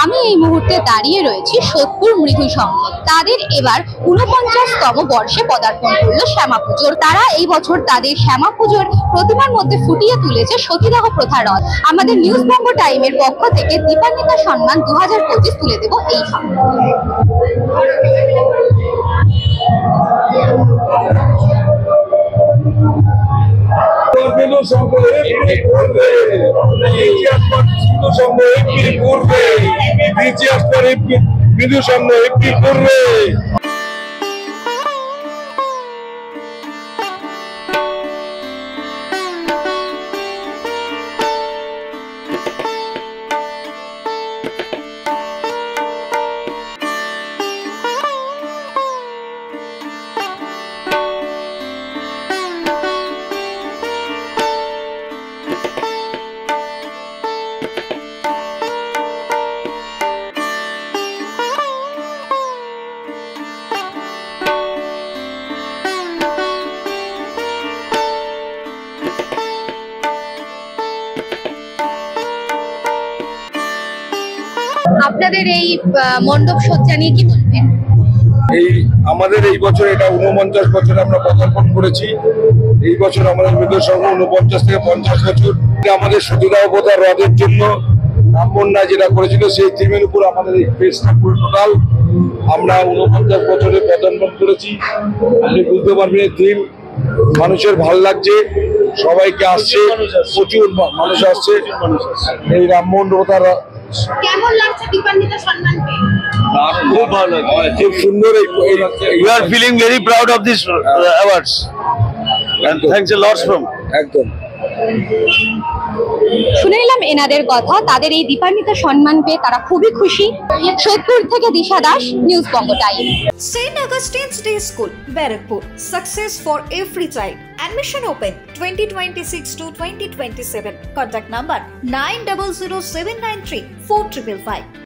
আমি এই মুহূর্তে দাঁড়িয়ে রয়েছি সোদপুর মৃদু সংঘে। তাদের এবার ৪৯তম বর্ষে পদার্পণ করলো শ্যামা পুজোর। তারা এই বছর তাদের শ্যামা পুজোর প্রতিমার মধ্যে ফুটিয়ে তুলেছে সতীদাহ প্রথা রথ। আমাদের নিউজ বঙ্গ টাইমের পক্ষ থেকে দীপান্বিতা সম্মান 2025 তুলে দেব এই সংঘ। মৃদু সংঘ একটি করবে। আপনাদের এই মণ্ডপ সজ্জা নিয়ে কি বলবেন? আমাদের এই বছর এটা 49 বছর আমরা পদার্পণ করেছি। এই বছর আমাদের মৃদু সংঘ 49 থেকে 50 বছর। আমাদের সতীদাহ প্রথা রথের জন্য ব্রাহ্মণরা যেটা করেছিল সেই থিমের উপর আমাদের এই ফেসটা পুরো টোটাল আমরা 49 বছরে পদার্পণ করেছি। আপনি বুঝতে পারবেন এই থিম মানুষের ভালো লাগছে, সবাইকে আসছে, প্রচুর মানুষ আসছে এই রামমোহন প্রথা। কেমন লাগছে দীপান্বিতা সম্মান পেয়ে? খুব ভালো লাগছে, খুব সুন্দর। You are feeling very proud of this awards and thanks a lot from একদম। শুনে নিলাম এনাদের কথা। তাদের এই দীপান্বিতা সম্মান পেয়ে তারা খুবই খুশি। সোদপুর থেকে দিশা Das, news Banga time. St. Augustine's Day School, Barakpur. Success for every child. Admission open 2026 to 2027. Contact number 900793 4555.